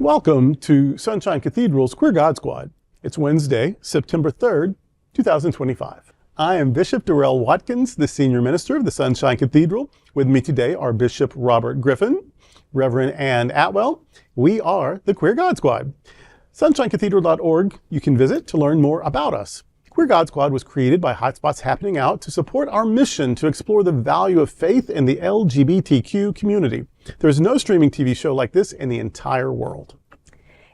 Welcome to Sunshine Cathedral's Queer God Squad. It's Wednesday, September 3rd, 2025. I am Bishop Darrell Watkins, the Senior Minister of the Sunshine Cathedral. With me today are Bishop Robert Griffin, Reverend Ann Atwell. We are the Queer God Squad. SunshineCathedral.org you can visit to learn more about us. Queer God Squad was created by Hotspots Happening Out to support our mission to explore the value of faith in the LGBTQ community. There is no streaming TV show like this in the entire world.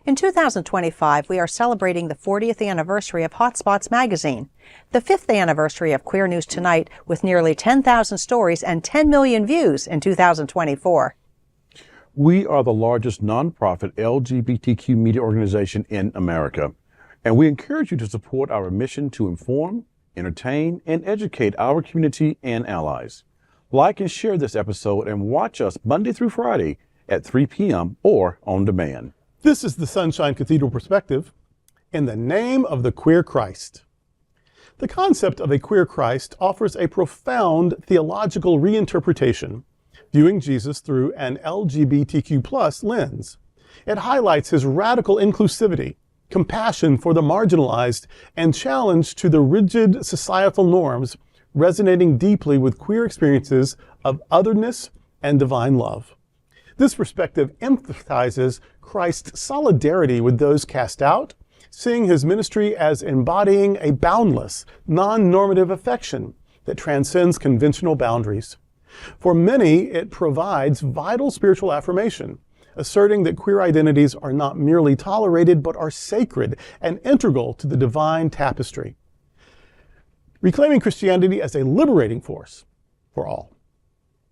In 2025, we are celebrating the 40th anniversary of Hotspots magazine, the 5th anniversary of Queer News Tonight with nearly 10,000 stories and 10 million views in 2024. We are the largest nonprofit LGBTQ media organization in America, and we encourage you to support our mission to inform, entertain, and educate our community and allies. Like and share this episode and watch us Monday through Friday at 3 p.m. or on demand. This is the Sunshine Cathedral Perspective in the name of the queer Christ. The concept of a queer Christ offers a profound theological reinterpretation, viewing Jesus through an LGBTQ+ lens. It highlights his radical inclusivity, compassion for the marginalized, and challenge to the rigid societal norms, resonating deeply with queer experiences of otherness and divine love. This perspective emphasizes Christ's solidarity with those cast out, seeing his ministry as embodying a boundless, non-normative affection that transcends conventional boundaries. For many, it provides vital spiritual affirmation, asserting that queer identities are not merely tolerated, but are sacred and integral to the divine tapestry. Reclaiming Christianity as a liberating force for all.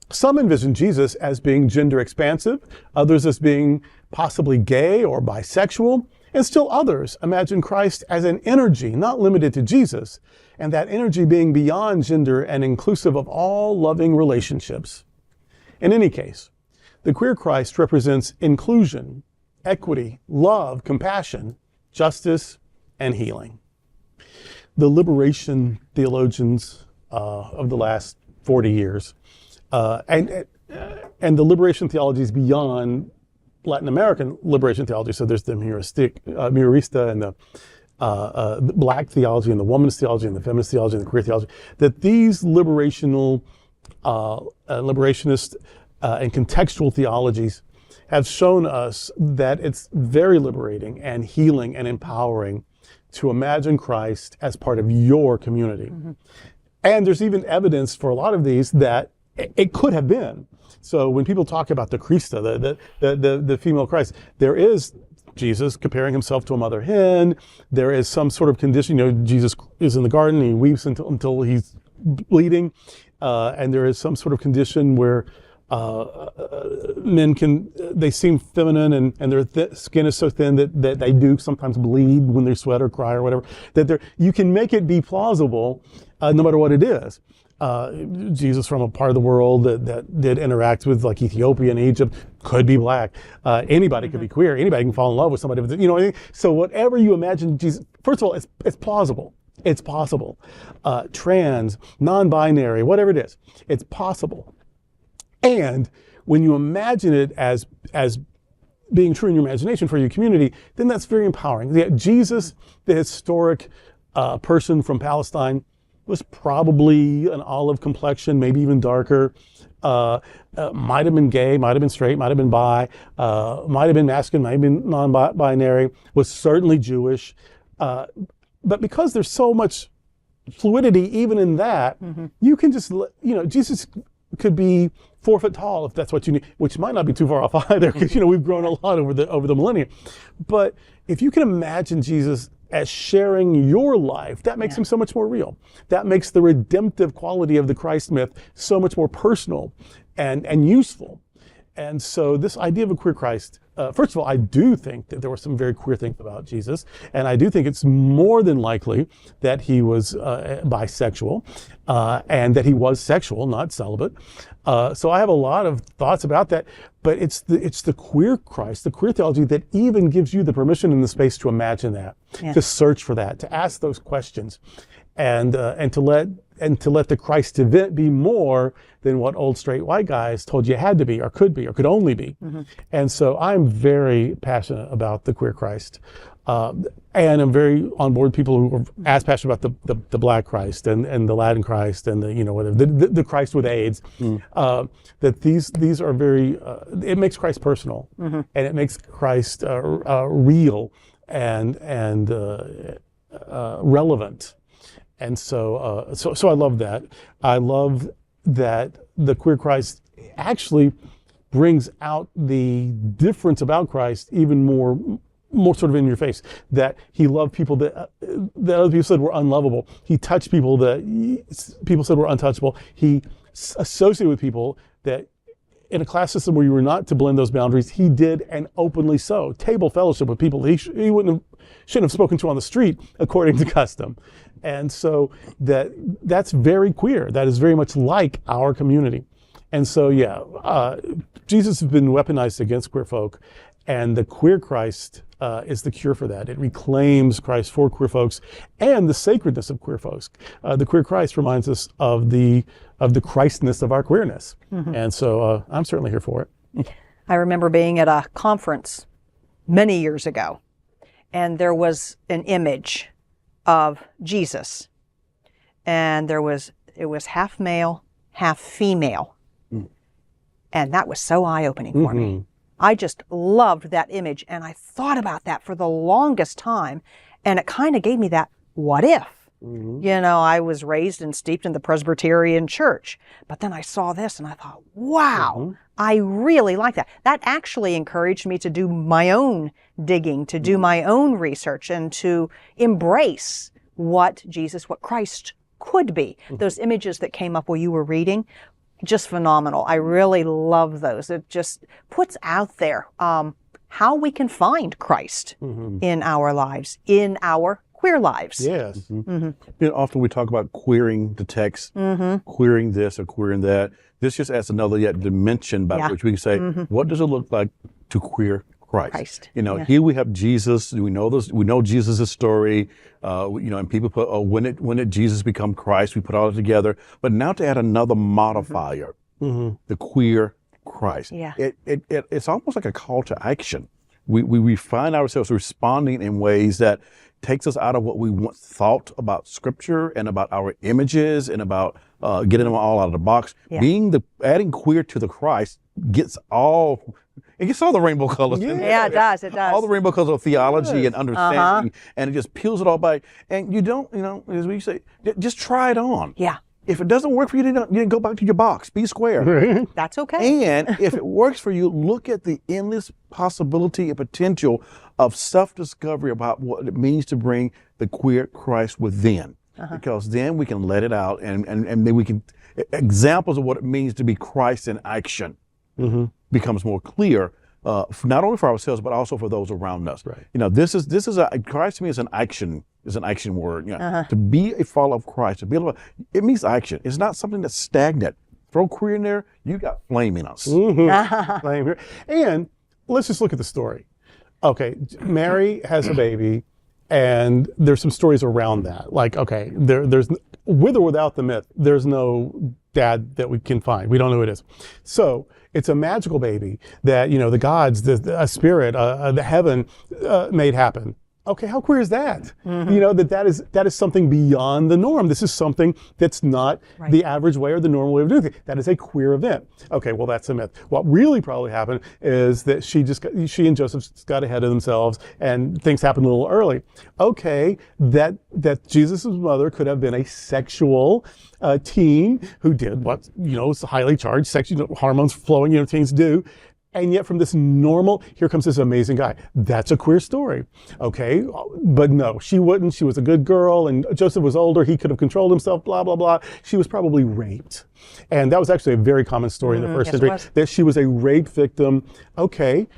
Some envision Jesus as being gender expansive, others as being possibly gay or bisexual, and still others imagine Christ as an energy not limited to Jesus, and that energy being beyond gender and inclusive of all loving relationships. In any case, the queer Christ represents inclusion, equity, love, compassion, justice, and healing. The liberation theologians of the last 40 years, and the liberation theologies beyond Latin American liberation theology, so there's the Murista and the black theology and the womanist theology and the feminist theology and the queer theology, that these liberationist and contextual theologies have shown us that it's very liberating and healing and empowering to imagine Christ as part of your community. Mm-hmm. And there's even evidence for a lot of these that it could have been. So when people talk about the Christa, the female Christ, there is Jesus comparing himself to a mother hen. There is some sort of condition, Jesus is in the garden, he weeps until he's bleeding. And there is some sort of condition where men they seem feminine and their skin is so thin that they do sometimes bleed when they sweat or cry or whatever, that you can make it be plausible no matter what it is. Jesus from a part of the world that did interact with like Ethiopia and Egypt could be black. Anybody could be queer. Anybody can fall in love with somebody. So whatever you imagine Jesus, first of all, it's plausible. It's possible. Trans, non-binary, whatever it is, it's possible. And when you imagine it as being true in your imagination for your community, then that's very empowering. Yeah, Jesus, the historic person from Palestine, was probably an olive complexion, maybe even darker, might have been gay, might have been straight, might have been bi, might have been masculine, might have been non-binary, was certainly Jewish. But because there's so much fluidity even in that, mm-hmm. you can just, Jesus could be 4 foot tall if that's what you need, which might not be too far off either, because we've grown a lot over the millennia. But if you can imagine Jesus as sharing your life, that makes him so much more real. That makes the redemptive quality of the Christ myth so much more personal and useful. And so this idea of a queer Christ, first of all, I do think that there were some very queer things about Jesus, and I do think it's more than likely that he was bisexual, and that he was sexual, not celibate. So I have a lot of thoughts about that, but it's the queer Christ, the queer theology that even gives you the permission and the space to imagine that, to search for that, to ask those questions. and to let the Christ event be more than what old straight white guys told you had to be or could only be. And so I'm very passionate about the queer Christ. And I'm very on board with people who are as passionate about the Black Christ and the Latin Christ and the Christ with AIDS. That these are very, it makes Christ personal, and it makes Christ real and relevant. And so I love that. I love that the queer Christ actually brings out the difference about Christ even more sort of in your face. That he loved people that other people said were unlovable. He touched people that people said were untouchable. He associated with people that in a class system where you were not to blend those boundaries, he did, and openly so. Table fellowship with people he shouldn't have spoken to on the street according to custom. And so that's very queer. That is very much like our community. And so, Jesus has been weaponized against queer folk, and the queer Christ is the cure for that. It reclaims Christ for queer folks and the sacredness of queer folks. The queer Christ reminds us of the Christness of our queerness. And so I'm certainly here for it. I remember being at a conference many years ago, and there was an image of Jesus, and it was half male, half female. And that was so eye-opening for me. I just loved that image, and I thought about that for the longest time, and it kind of gave me that what if. I was raised and steeped in the Presbyterian church, but then I saw this and I thought, wow, I really like that. That actually encouraged me to do my own digging, to do my own research, and to embrace what Christ could be. Those images that came up while you were reading, just phenomenal. I really love those. It just puts out there how we can find Christ in our lives, in our queer lives. Yes. Often we talk about queering the text, queering this or queering that. This just adds another dimension by which we can say, what does it look like to queer Christ? Here we have Jesus. We know this. We know Jesus' story. And people put, when did Jesus become Christ? We put all it together. But now to add another modifier, the queer Christ. It's almost like a call to action. We find ourselves responding in ways that takes us out of what we once thought about Scripture and about our images and about getting them all out of the box. Adding queer to the Christ gets all the rainbow colors. Yeah, it does. All the rainbow colors of theology and understanding, and it just peels it all back. And you don't, as we say, just try it on. Yeah. If it doesn't work for you, you go back to your box. Be square. That's okay. And if it works for you, look at the endless possibility and potential of self-discovery about what it means to bring the queer Christ within. Because then we can let it out, and then we can, examples of what it means to be Christ in action becomes more clear, not only for ourselves, but also for those around us. Right. Christ to me is an action word. To be a follower of Christ, it means action. It's not something that's stagnant. Throw queer in there, you got flame in us. Flame here. And let's just look at the story. Okay, Mary has a baby, and there's some stories around that. Like, okay, there's with or without the myth, there's no dad that we can find. We don't know who it is. So it's a magical baby that, the gods, a spirit, the heaven made happen. Okay, how queer is that? That is something beyond the norm. This is something that's not the average way or the normal way of doing things. That is a queer event. Okay, well, that's a myth. What really probably happened is that she and Joseph got ahead of themselves and things happened a little early. Okay, that Jesus' mother could have been a sexual teen who did what, is highly charged, sexual hormones flowing, teens do. And yet from this normal, here comes this amazing guy. That's a queer story. Okay, but no, she wouldn't. She was a good girl, and Joseph was older. He could have controlled himself, blah, blah, blah. She was probably raped. And that was actually a very common story in the first century, that she was a rape victim. Okay,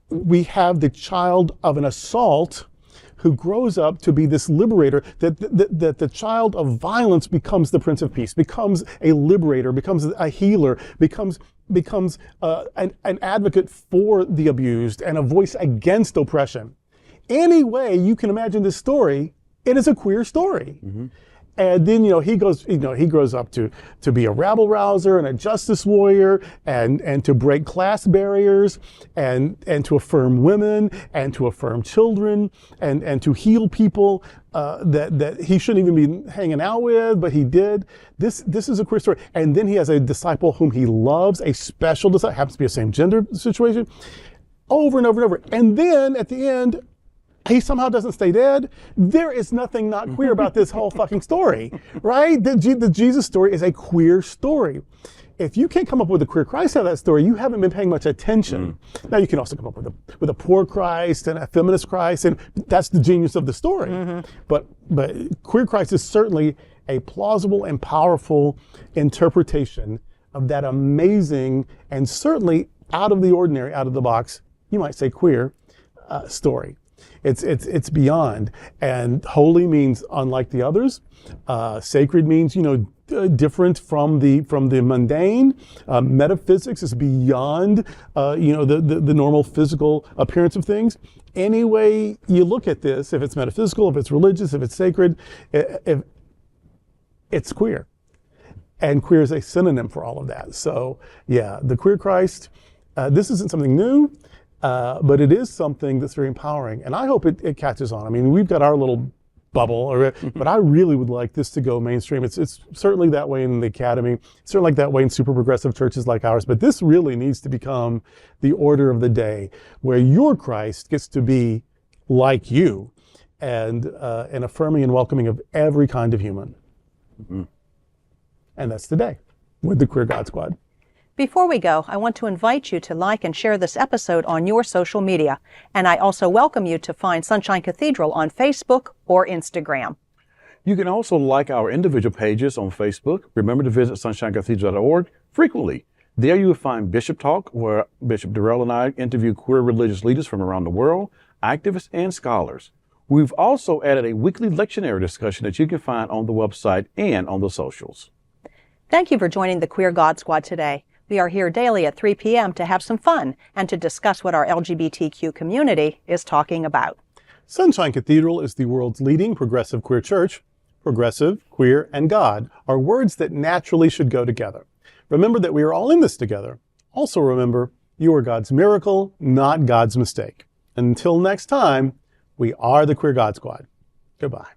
we have the child of an assault who grows up to be this liberator, that the child of violence becomes the Prince of Peace, becomes a liberator, becomes a healer, becomes an advocate for the abused and a voice against oppression. Any way you can imagine this story, it is a queer story. And then, he grows up to be a rabble rouser and a justice warrior and to break class barriers and to affirm women and to affirm children and to heal people that he shouldn't even be hanging out with, but he did. This is a queer story. And then he has a disciple whom he loves, a special disciple, happens to be a same gender situation, over and over and over. And then at the end, he somehow doesn't stay dead. There is nothing not queer about this whole fucking story, right? The Jesus story is a queer story. If you can't come up with a queer Christ out of that story, you haven't been paying much attention. Now you can also come up with a poor Christ and a feminist Christ, and that's the genius of the story. But queer Christ is certainly a plausible and powerful interpretation of that amazing and certainly out of the ordinary, out of the box, you might say queer story. It's beyond, and holy means unlike the others. Sacred means different from the mundane. Metaphysics is beyond the normal physical appearance of things. Any way you look at this, if it's metaphysical, if it's religious, if it's sacred, if it's queer, and queer is a synonym for all of that. So yeah, the queer Christ. This isn't something new. But it is something that's very empowering, and I hope it catches on. I mean, we've got our little bubble, but I really would like this to go mainstream. It's certainly that way in the academy, certainly like that way in super progressive churches like ours, but this really needs to become the order of the day, where your Christ gets to be like you and affirming and welcoming of every kind of human. And that's today with the Queer God Squad. Before we go, I want to invite you to like and share this episode on your social media. And I also welcome you to find Sunshine Cathedral on Facebook or Instagram. You can also like our individual pages on Facebook. Remember to visit sunshinecathedral.org frequently. There you will find Bishop Talk, where Bishop Durrell and I interview queer religious leaders from around the world, activists and scholars. We've also added a weekly lectionary discussion that you can find on the website and on the socials. Thank you for joining the Queer God Squad today. We are here daily at 3 p.m. to have some fun and to discuss what our LGBTQ community is talking about. Sunshine Cathedral is the world's leading progressive queer church. Progressive, queer, and God are words that naturally should go together. Remember that we are all in this together. Also remember, you are God's miracle, not God's mistake. Until next time, we are the Queer God Squad. Goodbye.